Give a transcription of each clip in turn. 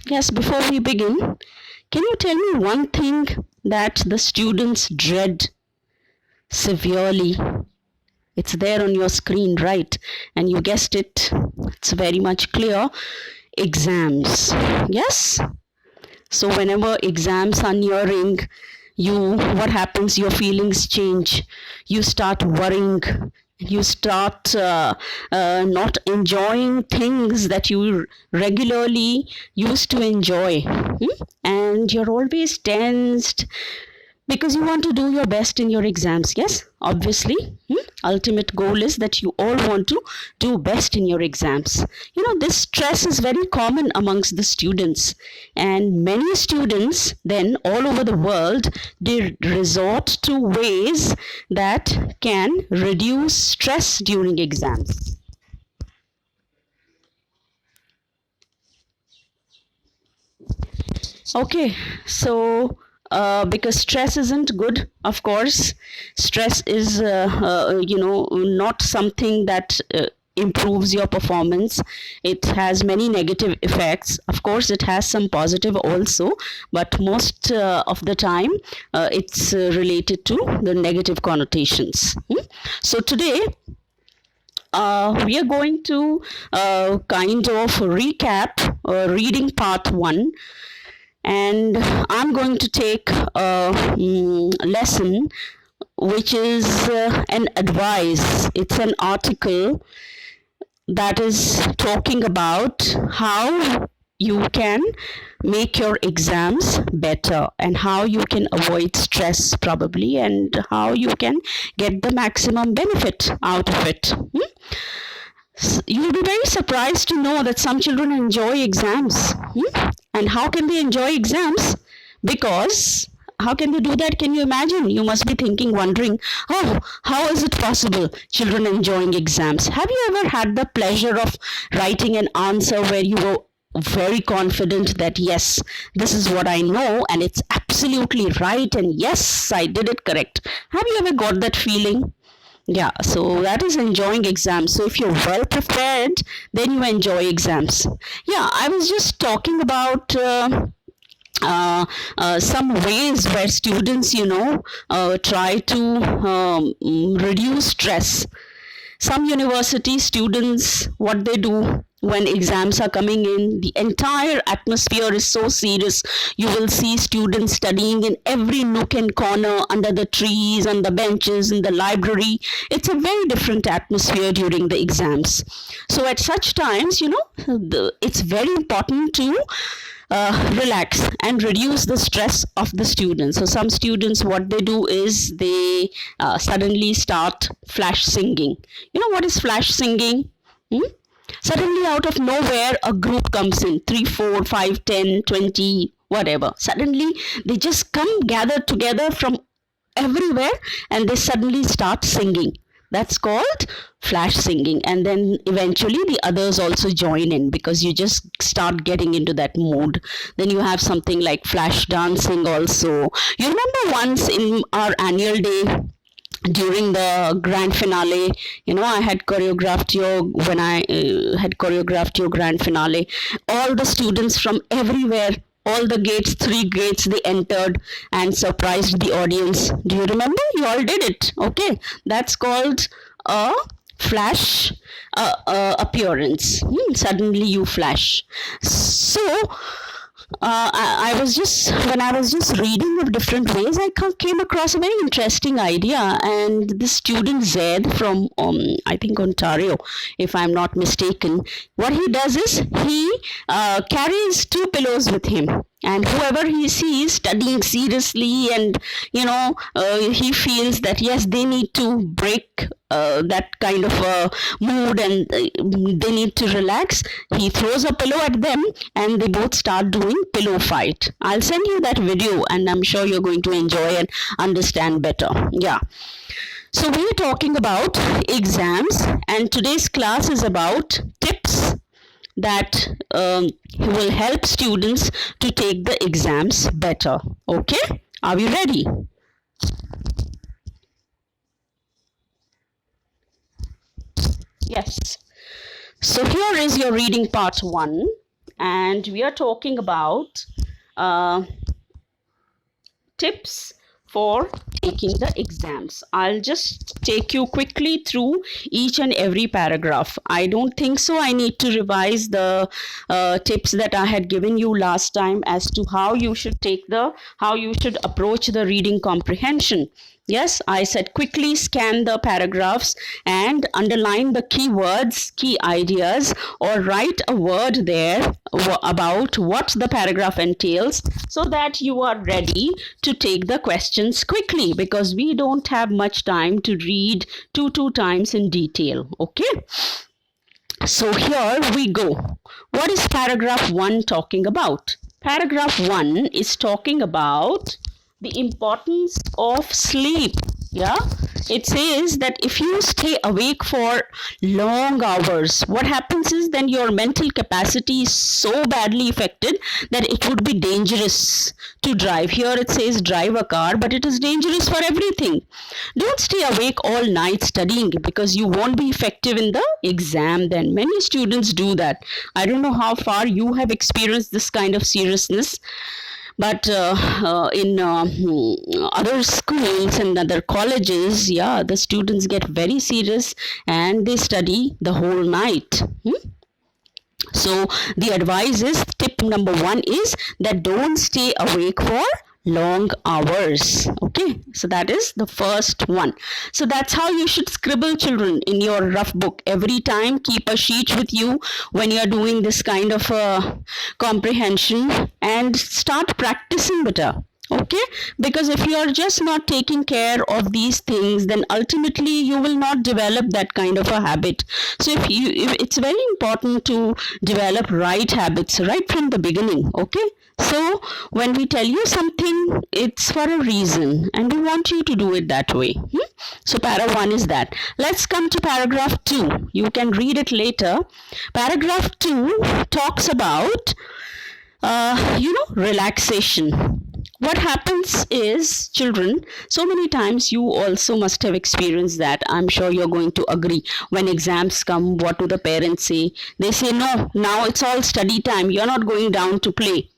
Yes, before we begin, can you tell me one thing that the students dread severely? It's there on your screen, right? And you guessed it, it's very much clear. Exams. Yes? So, whenever exams are nearing, what happens? Your feelings change. You start worrying. You start not enjoying things that you regularly used to enjoy. And you're always tensed because you want to do your best in your exams. Yes, obviously. Ultimate goal is that you all want to do best in your exams. This stress is very common amongst the students, and many students then all over the world, they resort to ways that can reduce stress during exams. Okay, so because stress isn't good, of course. Stress is, not something that improves your performance. It has many negative effects. Of course, it has some positive also, but most of the time, it's related to the negative connotations. So today, we are going to kind of recap reading part 1, and I'm going to take a lesson which is an advice. It's an article that is talking about how you can make your exams better and how you can avoid stress probably and how you can get the maximum benefit out of it. You'll be very surprised to know that some children enjoy exams. And how can they enjoy exams? Because how can they do that? Can you imagine? You must be thinking, wondering, oh, how is it possible? Children enjoying exams. Have you ever had the pleasure of writing an answer where you were very confident that yes, this is what I know and it's absolutely right, and yes, I did it correct? Have you ever got that feeling? Yeah, so that is enjoying exams. So if you're well prepared, then you enjoy exams. Yeah, I was just talking about some ways where students, try to reduce stress. Some university students, what they do when exams are coming in, the entire atmosphere is so serious. You will see students studying in every nook and corner, under the trees, on the benches, in the library. It's a very different atmosphere during the exams. So at such times, it's very important to relax and reduce the stress of the students. So some students, what they do is they suddenly start flash singing. You know what is flash singing? Suddenly out of nowhere a group comes in, 3, 4, 5, 10, 20, whatever. Suddenly they just come gathered together from everywhere and they suddenly start singing. That's called flash singing. And then eventually the others also join in because you just start getting into that mood. Then you have something like flash dancing also. You remember once in our annual day, during the grand finale, I had choreographed your grand finale. All the students from everywhere, all the gates, 3 gates, they entered and surprised the audience. Do you remember? You all did it. Okay, that's called a flash appearance. Suddenly you flash. So when I was just reading of different ways, I came across a very interesting idea. And the student Zed from, I think, Ontario, if I'm not mistaken, what he does is he carries 2 pillows with him. And whoever he sees studying seriously and, he feels that, yes, they need to break that kind of mood and they need to relax, he throws a pillow at them and they both start doing pillow fight. I'll send you that video and I'm sure you're going to enjoy and understand better. Yeah. So we're talking about exams, and today's class is about tips that will help students to take the exams better. Okay, are we ready? Yes. So here is your reading part 1, and we are talking about tips for taking the exams. I'll just take you quickly through each and every paragraph. I don't think so I need to revise the tips that I had given you last time as to how you should approach the reading comprehension. Yes, I said quickly scan the paragraphs and underline the keywords, key ideas, or write a word there about what the paragraph entails so that you are ready to take the questions quickly, because we don't have much time to read two times in detail. Okay? So here we go. What is paragraph 1 talking about? Paragraph 1 is talking about the importance of sleep. Yeah, it says that if you stay awake for long hours, what happens is then your mental capacity is so badly affected that it would be dangerous to drive. Here it says drive a car, but it is dangerous for everything. Don't stay awake all night studying, because you won't be effective in the exam then. Many students do that. I don't know how far you have experienced this kind of seriousness, but in other schools and other colleges, yeah, the students get very serious and they study the whole night. So the advice is, tip number 1 is that don't stay awake for long hours. Okay, so that is the first one. So that's how you should scribble, children, in your rough book. Every time keep a sheet with you when you're doing this kind of comprehension, and start practicing better. Okay, because if you are just not taking care of these things, then ultimately you will not develop that kind of a habit. So if it's very important to develop right habits right from the beginning. Okay, so when we tell you something, it's for a reason and we want you to do it that way. So para 1 is that. Let's come to paragraph 2. You can read it later. Paragraph 2 talks about relaxation. What happens is, children, so many times you also must have experienced that. I'm sure you're going to agree. When exams come, what do the parents say? They say, no, now it's all study time. You're not going down to play.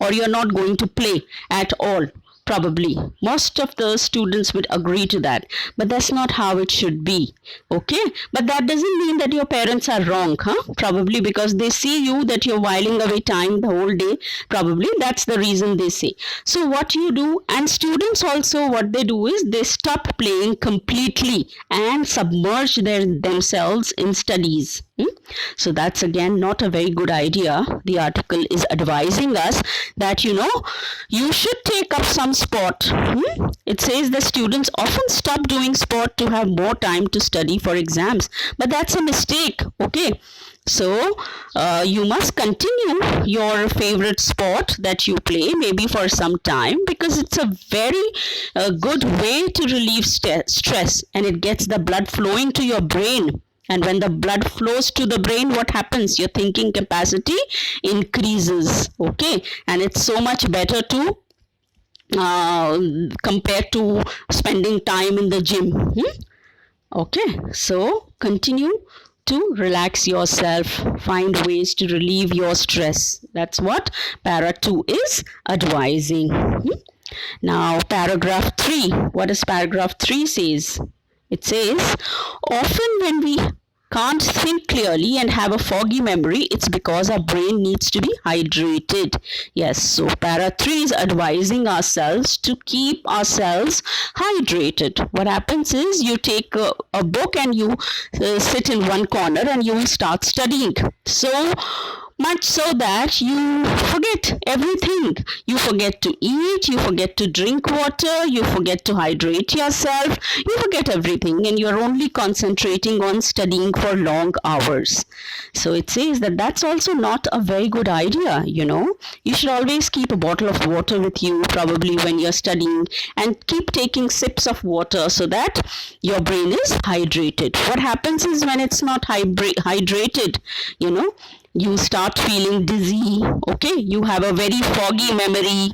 Or you're not going to play at all. Probably most of the students would agree to that, but that's not how it should be. Okay, but that doesn't mean that your parents are wrong, probably because they see you that you're whiling away time the whole day. Probably that's the reason they say. So what you do, and students also, what they do is they stop playing completely and submerge themselves in studies. So that's again not a very good idea. The article is advising us that you should take up some sport. It says that students often stop doing sport to have more time to study for exams, but that's a mistake. Okay, so you must continue your favorite sport that you play, maybe for some time, because it's a very good way to relieve stress, and it gets the blood flowing to your brain. And when the blood flows to the brain, what happens? Your thinking capacity increases. Okay, and it's so much better to compared to spending time in the gym. Okay, so continue to relax yourself, find ways to relieve your stress. That's what para 2 is advising. Now paragraph 3, what does paragraph 3 says? It says, often when we can't think clearly and have a foggy memory, it's because our brain needs to be hydrated. Yes, so para 3 is advising ourselves to keep ourselves hydrated. What happens is you take a book and you sit in one corner and you will start studying. So much so that you forget everything. You forget to eat, you forget to drink water, you forget to hydrate yourself, you forget everything, and you're only concentrating on studying for long hours. So it says that that's also not a very good idea. You should always keep a bottle of water with you, probably when you're studying, and keep taking sips of water so that your brain is hydrated. What happens is when it's not hydrated, you start feeling dizzy. Okay, you have a very foggy memory.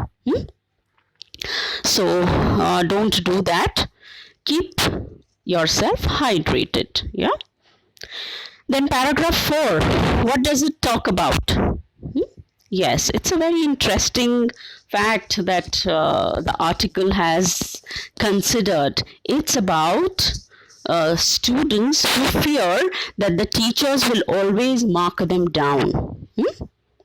So don't do that. Keep yourself hydrated. Yeah. Then paragraph 4, what does it talk about? Yes, it's a very interesting fact that the article has considered. It's about students who fear that the teachers will always mark them down.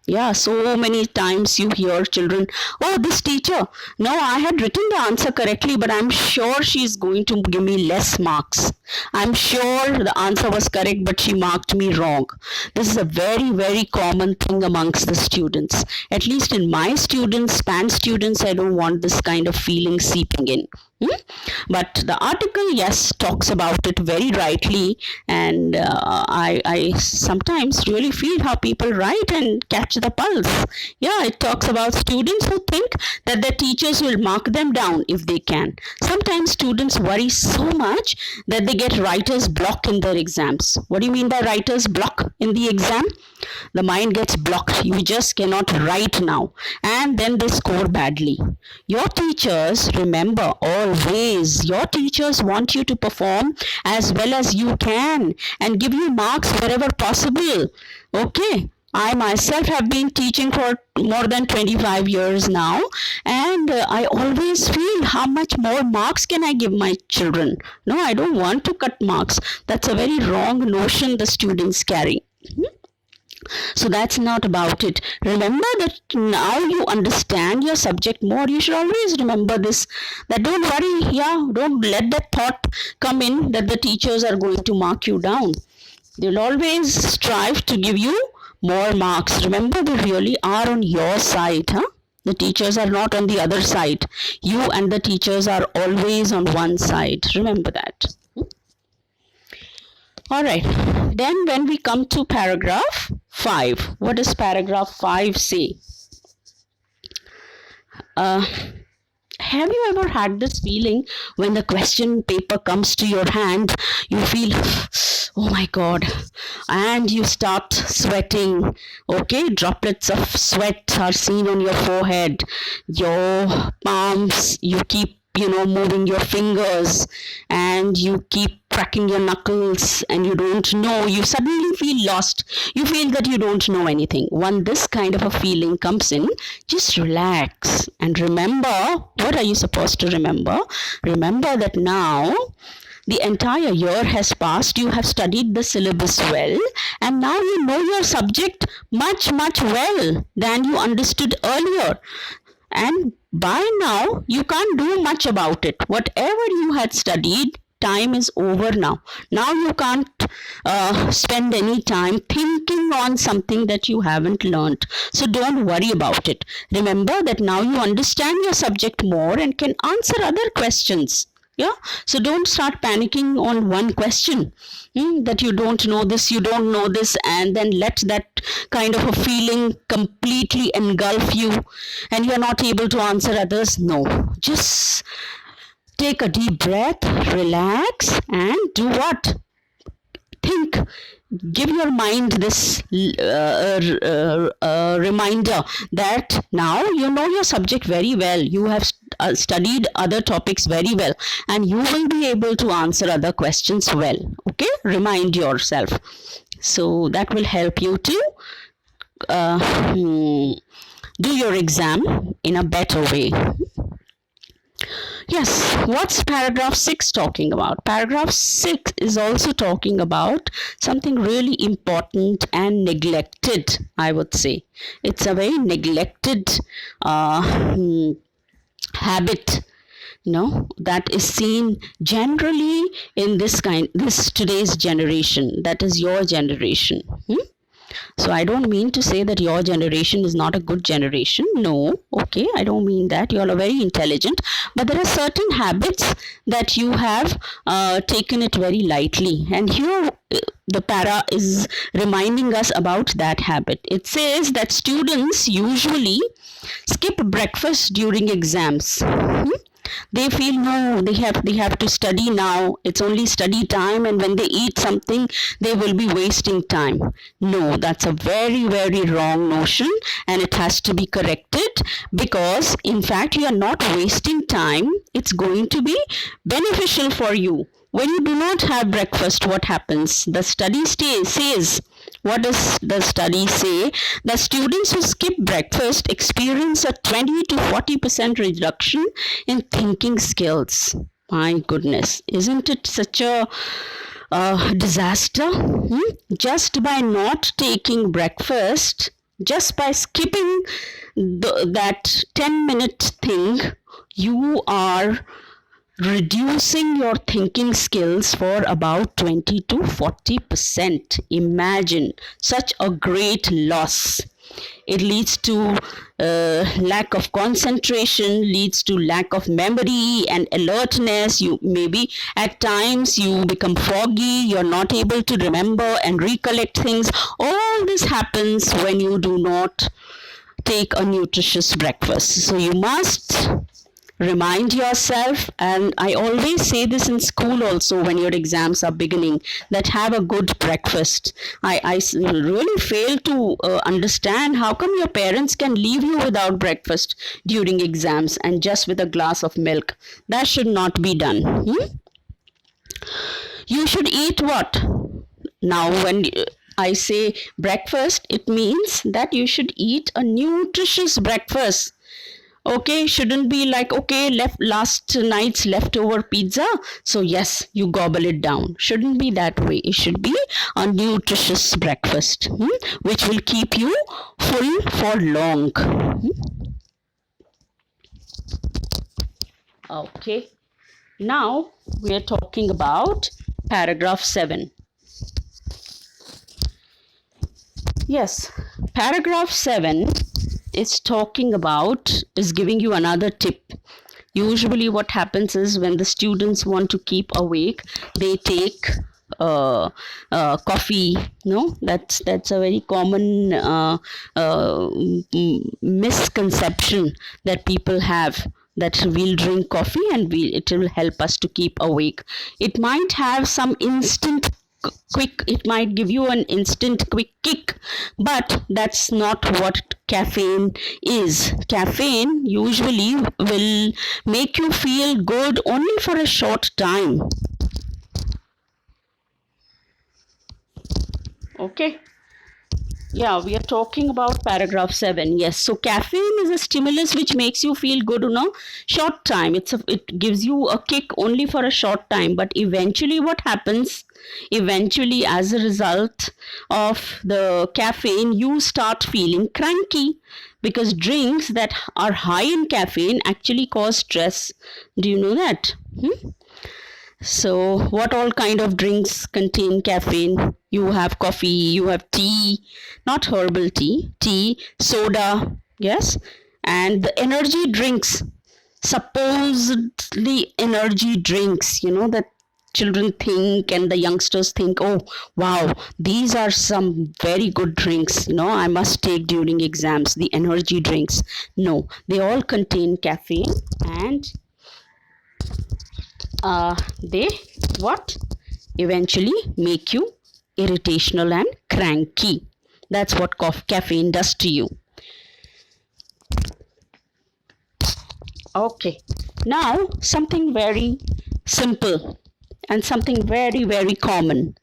Yeah, so many times you hear children, oh, this teacher, no, I had written the answer correctly, but I'm sure she's going to give me less marks. I'm sure the answer was correct, but she marked me wrong. This is a very, very common thing amongst the students. At least in my students, SPAN students, I don't want this kind of feeling seeping in. But the article, yes, talks about it very rightly, and I sometimes really feel how people write and catch the pulse. Yeah, it talks about students who think that their teachers will mark them down if they can. Sometimes students worry so much that they get writer's block in their exams. What do you mean by writer's block in the exam? The mind gets blocked. You just cannot write now, and then they score badly. Your teachers, remember, always your teachers want you to perform as well as you can and give you marks wherever possible. Okay, I myself have been teaching for more than 25 years now, and I always feel how much more marks can I give my children. No, I don't want to cut marks. That's a very wrong notion the students carry. So that's not about it. Remember that now you understand your subject more. You should always remember this, that don't worry, yeah, don't let that thought come in that the teachers are going to mark you down. They'll always strive to give you more marks. Remember, they really are on your side, huh? The teachers are not on the other side. You and the teachers are always on one side. Remember that. All right, then when we come to paragraph 5, what does paragraph 5 say? Have you ever had this feeling when the question paper comes to your hand, you feel, oh my God, and you start sweating, okay? Droplets of sweat are seen on your forehead, your palms, you keep moving your fingers, and you keep cracking your knuckles, and you don't know, you suddenly feel lost. You feel that you don't know anything. When this kind of a feeling comes in, just relax and remember, what are you supposed to remember? Remember that now the entire year has passed, you have studied the syllabus well, and now you know your subject much, much well than you understood earlier. And by now, you can't do much about it. Whatever you had studied, time is over now. Now you can't spend any time thinking on something that you haven't learned. So don't worry about it. Remember that now you understand your subject more and can answer other questions. Yeah, so don't start panicking on one question that you don't know this, and then let that kind of a feeling completely engulf you and you're not able to answer others. No, just take a deep breath, relax, and do what? Think. Give your mind this reminder that now you know your subject very well. You have studied other topics very well, and you will be able to answer other questions well. Okay, remind yourself. So that will help you to do your exam in a better way. Yes, what's paragraph 6 talking about? Paragraph 6 is also talking about something really important and neglected, I would say. It's a very neglected habit, that is seen generally in this today's generation, that is your generation. So I don't mean to say that your generation is not a good generation. No, okay, I don't mean that. You all are very intelligent. But there are certain habits that you have taken it very lightly. And here the para is reminding us about that habit. It says that students usually skip breakfast during exams. They feel no, they have to study now. It's only study time, and when they eat something, they will be wasting time. No, that's a very, very wrong notion, and it has to be corrected, because in fact you are not wasting time. It's going to be beneficial for you. When you do not have breakfast, what happens? The study says, what does the study say? The students who skip breakfast experience a 20 to 40% reduction in thinking skills. My goodness, isn't it such a disaster? Just by not taking breakfast, just by skipping that 10-minute thing, you are reducing your thinking skills for about 20 to 40%. Imagine such a great loss. It leads to lack of concentration, leads to lack of memory and alertness. You maybe at times you become foggy, you're not able to remember and recollect things. All this happens when you do not take a nutritious breakfast. So you must remind yourself, and I always say this in school also when your exams are beginning, that have a good breakfast. I really fail to understand how come your parents can leave you without breakfast during exams and just with a glass of milk. That should not be done. You should eat what? Now when I say breakfast, it means that you should eat a nutritious breakfast. Okay, shouldn't be like, okay, last night's leftover pizza, so yes, you gobble it down. Shouldn't be that way. It should be a nutritious breakfast, which will keep you full for long. Okay, now we are talking about paragraph 7. Yes, paragraph 7 is giving you another tip. Usually what happens is when the students want to keep awake, they take coffee. No, that's a very common misconception that people have, that we'll drink coffee and it will help us to keep awake. It might have some instant quick, it might give you an instant quick kick, but that's not what caffeine is. Caffeine usually will make you feel good only for a short time. Okay, yeah, we are talking about paragraph 7. Yes, so caffeine is a stimulus which makes you feel good in a short time. It gives you a kick only for a short time, but eventually what happens? Eventually, as a result of the caffeine, you start feeling cranky, because drinks that are high in caffeine actually cause stress. Do you know that? So what all kind of drinks contain caffeine? You have coffee, you have tea, not herbal tea, soda, yes, and the energy drinks, supposedly energy drinks, that children think and the youngsters think, oh wow, these are some very good drinks, I must take during exams, the energy drinks. No, they all contain caffeine, and they eventually make you irritational and cranky. That's what caffeine does to you. Okay, now something very simple and something very, very common.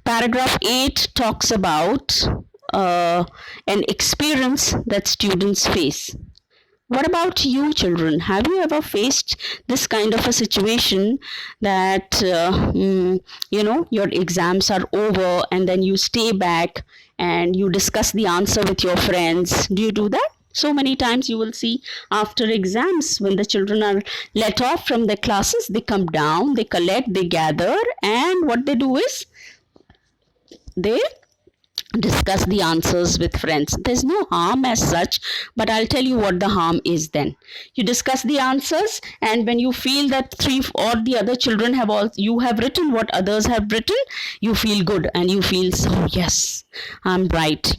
Paragraph 8 talks about an experience that students face. What about you, children? Have you ever faced this kind of a situation that, your exams are over and then you stay back and you discuss the answer with your friends? Do you do that? So many times you will see after exams, when the children are let off from their classes, they come down, they collect, they gather, and what they do is they discuss the answers with friends. There's no harm as such, but I'll tell you what the harm is then. You discuss the answers, and when you feel that three or the other children have all you have written what others have written, you feel good and you feel, so yes, I'm right,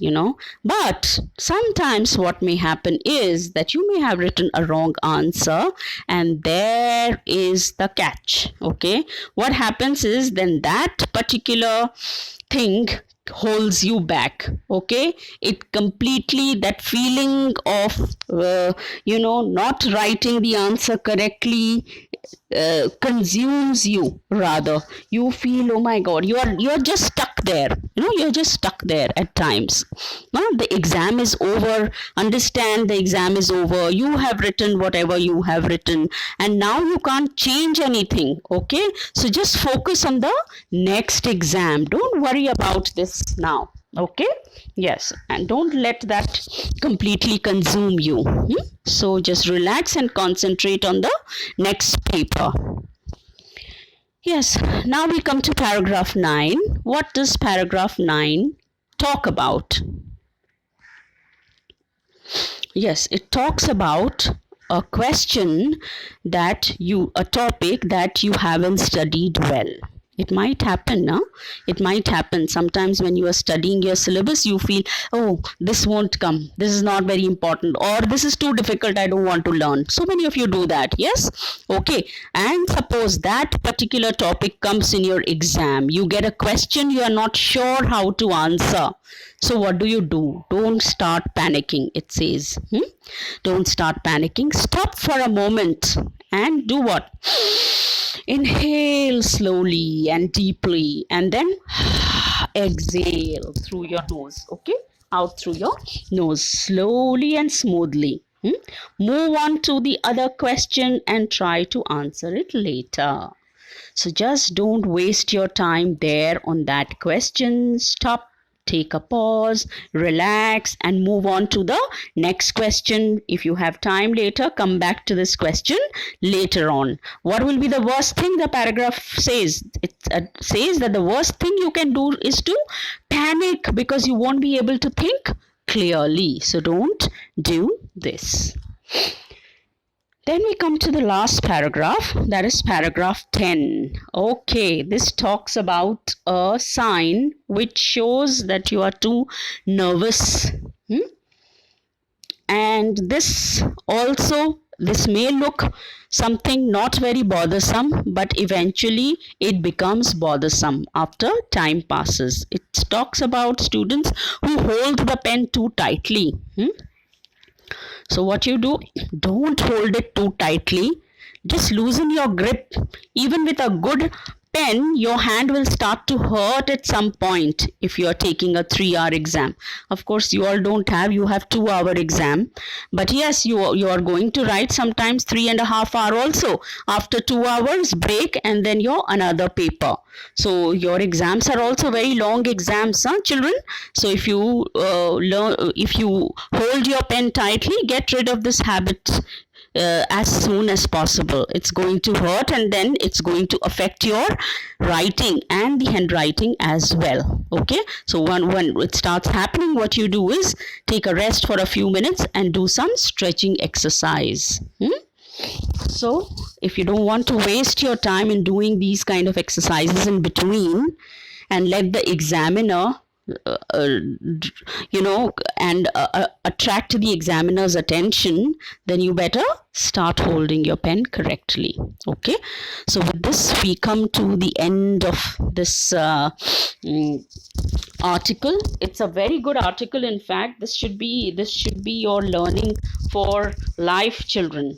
But sometimes what may happen is that you may have written a wrong answer, and there is the catch. Okay, what happens is then that particular thing holds you back. Okay, it completely, that feeling of not writing the answer correctly consumes you. Rather, you feel, oh my god, you're just stuck there. You're just stuck there at times. The exam is over. Understand, the exam is over. You have written whatever you have written, and now you can't change anything. Okay, so just focus on the next exam. Don't worry about this now. Okay, yes, and don't let that completely consume you. So just relax and concentrate on the next paper. Yes, now we come to paragraph 9. What does paragraph 9 talk about? Yes, it talks about a question a topic that you haven't studied well. It might happen, no? It might happen. Sometimes when you are studying your syllabus, you feel, oh, this won't come. This is not very important. Or this is too difficult. I don't want to learn. So many of you do that. Yes? Okay. And suppose that particular topic comes in your exam. You get a question you are not sure how to answer. So what do? Don't start panicking, it says. Don't start panicking. Stop for a moment and do what? Inhale slowly and deeply, and then exhale through your nose. Okay, out through your nose, slowly and smoothly. Move on to the other question and try to answer it later. So just don't waste your time there on that question. Stop, take a pause, relax, and move on to the next question. If you have time later, come back to this question later on. What will be the worst thing? The paragraph says, it says that the worst thing you can do is to panic because you won't be able to think clearly. So don't do this. Then we come to the last paragraph, that is paragraph 10. Okay, this talks about a sign which shows that you are too nervous. And this may look something not very bothersome, but eventually it becomes bothersome after time passes. It talks about students who hold the pen too tightly. So what you do, don't hold it too tightly. Just loosen your grip. Even with a good pen, your hand will start to hurt at some point if you are taking a 3-hour exam. Of course, you all don't have, you have 2-hour exam. But yes, you are going to write sometimes 3.5 hour also. After 2 hours, break, and then your another paper. So your exams are also very long exams, children. So if you if you hold your pen tightly, get rid of this habit as soon as possible. It's going to hurt, and then it's going to affect your writing and the handwriting as well. Okay, so when it starts happening, what you do is take a rest for a few minutes and do some stretching exercise. So if you don't want to waste your time in doing these kind of exercises in between and let the examiner attract the examiner's attention, then you better start holding your pen correctly. Okay, so with this we come to the end of this article. It's a very good article. In fact, this should be your learning for life, children.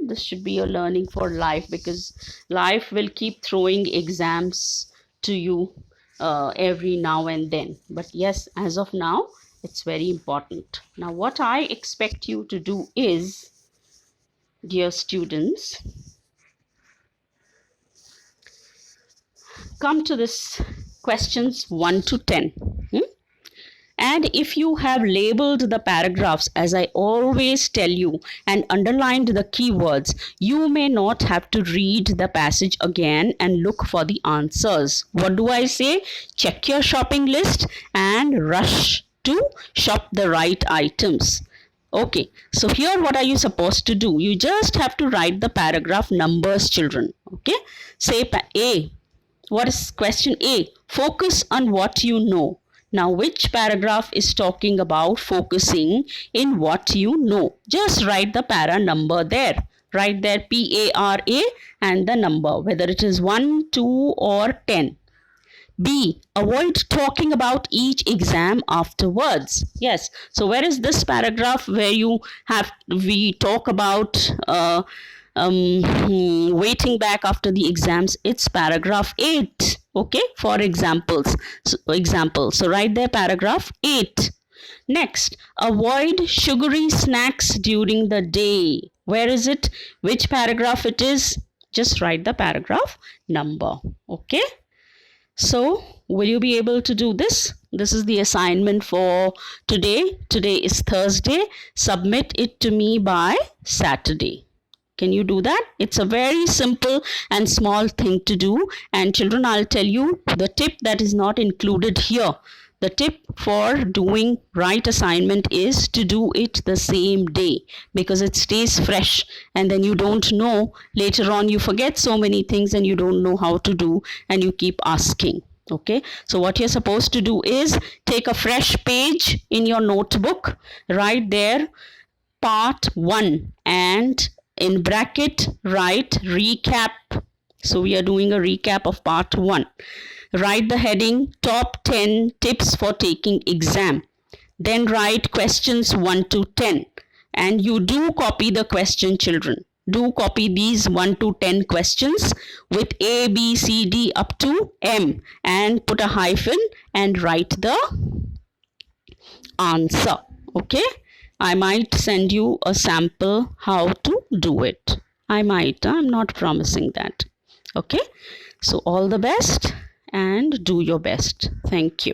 This should be your learning for life, because life will keep throwing exams to you every now and then. But yes, as of now, it's very important. Now what I expect you to do is, dear students, come to this questions 1 to 10, And if you have labeled the paragraphs, as I always tell you, and underlined the keywords, you may not have to read the passage again and look for the answers. What do I say? Check your shopping list and rush to shop the right items. Okay, so here what are you supposed to do? You just have to write the paragraph numbers, children. Okay, say A. What is question A? Focus on what you know. Now, which paragraph is talking about focusing in what you know? Just write the para number there. Write there P-A-R-A and the number, whether it is 1, 2 or 10. B. Avoid talking about each exam afterwards. Yes. So where is this paragraph where we talk about waiting back after the exams? It's paragraph 8. Okay. For examples. So write there paragraph 8. Next, avoid sugary snacks during the day. Where is it? Which paragraph it is? Just write the paragraph number. Okay. So, will you be able to do this? This is the assignment for today. Today is Thursday. Submit it to me by Saturday. Can you do that? It's a very simple and small thing to do. And children, I'll tell you the tip that is not included here. The tip for doing right assignment is to do it the same day, because it stays fresh, and then you don't know, later on you forget so many things and you don't know how to do and you keep asking. Okay, so what you're supposed to do is take a fresh page in your notebook, write there part 1 and in bracket write recap. So we are doing a recap of part 1. Write the heading top 10 tips for taking exam. Then write questions 1 to 10. And you do copy the question, children. Do copy these 1 to 10 questions with A, B, C, D up to M. And put a hyphen and write the answer. Okay? I might send you a sample how to do it. I'm not promising that. Okay? So all the best and do your best. Thank you.